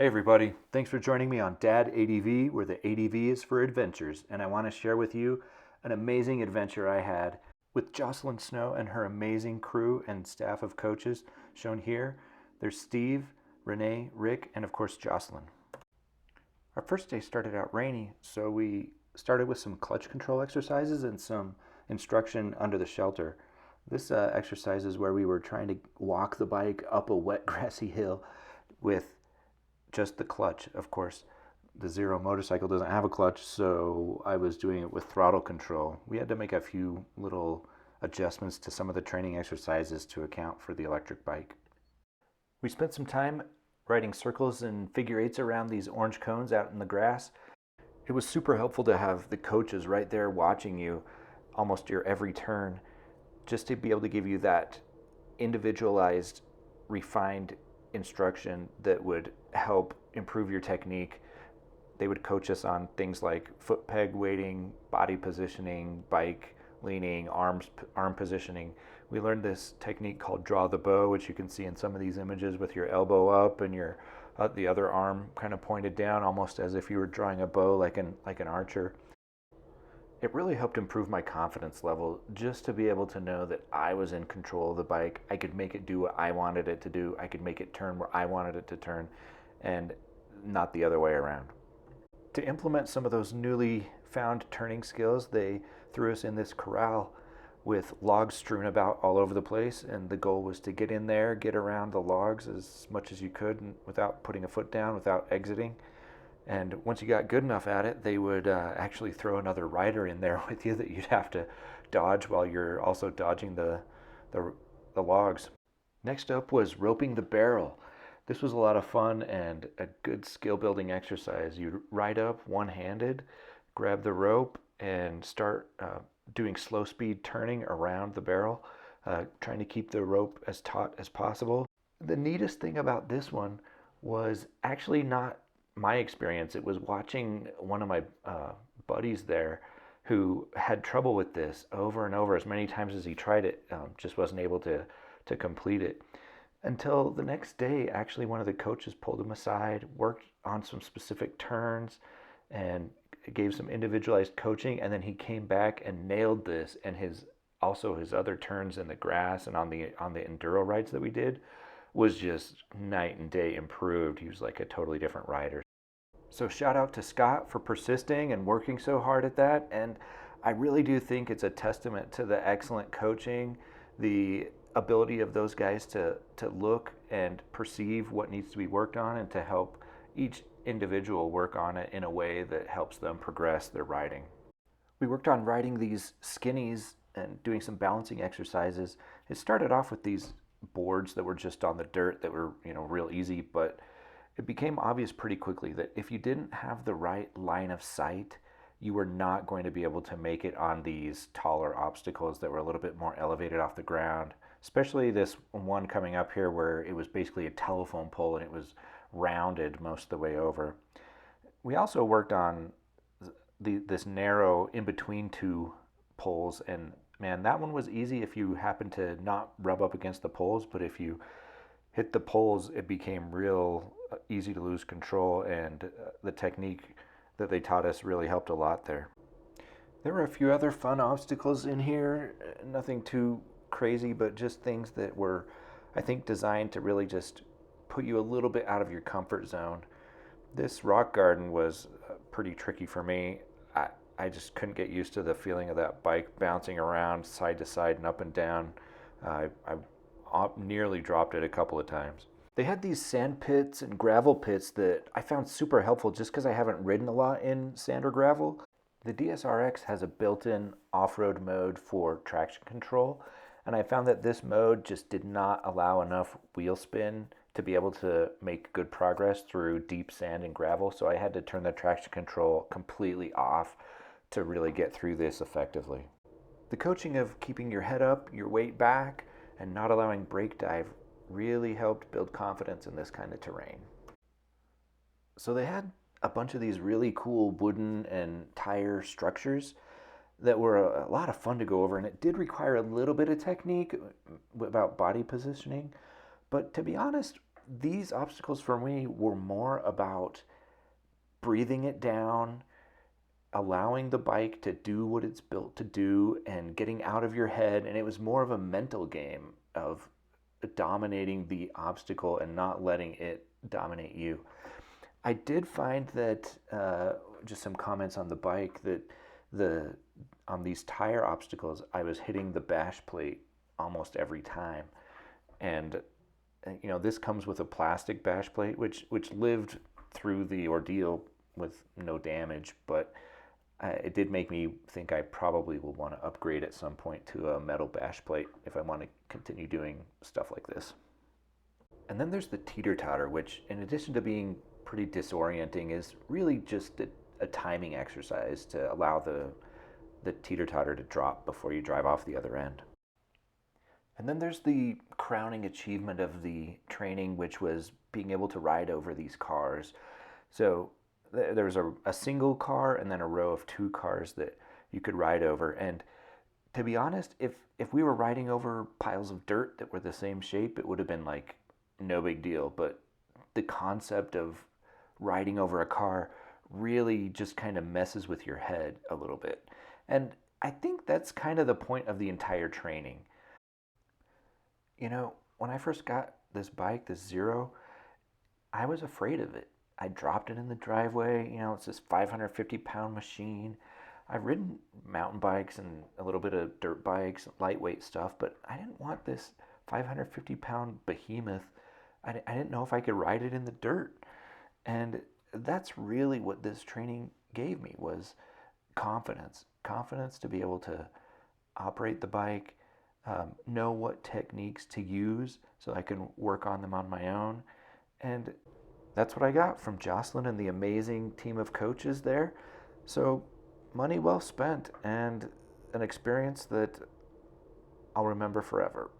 Hey everybody, thanks for joining me on Dad ADV, where the ADV is for adventures, and I want to share with you an amazing adventure I had with Jocelin Snow and her amazing crew and staff of coaches shown here. There's Steve, Rene, Rick, and of course Jocelin. Our first day started out rainy, so we started with some clutch control exercises and some instruction under the shelter. This exercise is where we were trying to walk the bike up a wet grassy hill with just the clutch. Of course, the Zero motorcycle doesn't have a clutch, so I was doing it with throttle control. We had to make a few little adjustments to some of the training exercises to account for the electric bike. We spent some time riding circles and figure eights around these orange cones out in the grass. It was super helpful to have the coaches right there watching you almost your every turn, just to be able to give you that individualized, refined instruction that would help improve your technique. They would coach us on things like foot peg weighting, body positioning, bike leaning, arm positioning. We learned this technique called draw the bow, which you can see in some of these images with your elbow up and your the other arm kind of pointed down, almost as if you were drawing a bow like an archer. It really helped improve my confidence level just to be able to know that I was in control of the bike. I could make it do what I wanted it to do. I could make it turn where I wanted it to turn, and not the other way around. To implement some of those newly found turning skills, they threw us in this corral with logs strewn about all over the place, and the goal was to get in there, get around the logs as much as you could without putting a foot down, without exiting. And once you got good enough at it, they would actually throw another rider in there with you that you'd have to dodge while you're also dodging the logs. Next up was roping the barrel. This was a lot of fun and a good skill building exercise. You ride up one-handed, grab the rope, and start doing slow speed turning around the barrel, trying to keep the rope as taut as possible. The neatest thing about this one was actually not my experience. It was watching one of my buddies there who had trouble with this over and over. As many times as he tried it, just wasn't able to complete it. Until the next day, actually one of the coaches pulled him aside, worked on some specific turns, and gave some individualized coaching, and then he came back and nailed this, and his other turns in the grass and on the enduro rides that we did was just night and day improved. He was like a totally different rider. So shout out to Scott for persisting and working so hard at that. And I really do think it's a testament to the excellent coaching, the ability of those guys to look and perceive what needs to be worked on and to help each individual work on it in a way that helps them progress their riding. We worked on riding these skinnies and doing some balancing exercises. It started off with these boards that were just on the dirt that were, real easy, but it became obvious pretty quickly that if you didn't have the right line of sight, you were not going to be able to make it on these taller obstacles that were a little bit more elevated off the ground, especially this one coming up here where it was basically a telephone pole and it was rounded most of the way over. We also worked on this narrow in between two poles, and man, that one was easy if you happened to not rub up against the poles, but if you hit the poles, it became real easy to lose control, and the technique that they taught us really helped a lot there. There were a few other fun obstacles in here, nothing too crazy, but just things that were, I think, designed to really just put you a little bit out of your comfort zone. This rock garden was pretty tricky for me. I just couldn't get used to the feeling of that bike bouncing around side to side and up and down. I nearly dropped it a couple of times. They had these sand pits and gravel pits that I found super helpful just because I haven't ridden a lot in sand or gravel. The DSRX has a built-in off-road mode for traction control, and I found that this mode just did not allow enough wheel spin to be able to make good progress through deep sand and gravel, so I had to turn the traction control completely off to really get through this effectively. The coaching of keeping your head up, your weight back, and not allowing brake dive really helped build confidence in this kind of terrain. So they had a bunch of these really cool wooden and tire structures that were a lot of fun to go over, and it did require a little bit of technique about body positioning, but to be honest, these obstacles for me were more about breathing it down, allowing the bike to do what it's built to do, and getting out of your head. And it was more of a mental game of dominating the obstacle and not letting it dominate you. I did find that just some comments on the bike that on these tire obstacles, I was hitting the bash plate almost every time, and this comes with a plastic bash plate, which lived through the ordeal with no damage, but it did make me think I probably will want to upgrade at some point to a metal bash plate if I want to continue doing stuff like this. And then there's the teeter-totter, which in addition to being pretty disorienting is really just a timing exercise to allow the teeter-totter to drop before you drive off the other end. And then there's the crowning achievement of the training, which was being able to ride over these cars. So there's a single car and then a row of 2 cars that you could ride over. And to be honest, if we were riding over piles of dirt that were the same shape, it would have been like no big deal. But the concept of riding over a car really just kind of messes with your head a little bit. And I think that's kind of the point of the entire training. When I first got this bike, this Zero, I was afraid of it. I dropped it in the driveway. It's this 550-pound machine. I've ridden mountain bikes and a little bit of dirt bikes, lightweight stuff, but I didn't want this 550-pound behemoth. I didn't know if I could ride it in the dirt. And that's really what this training gave me, was confidence. Confidence to be able to operate the bike, know what techniques to use so I can work on them on my own. And that's what I got from Jocelin and the amazing team of coaches there. So money well spent and an experience that I'll remember forever.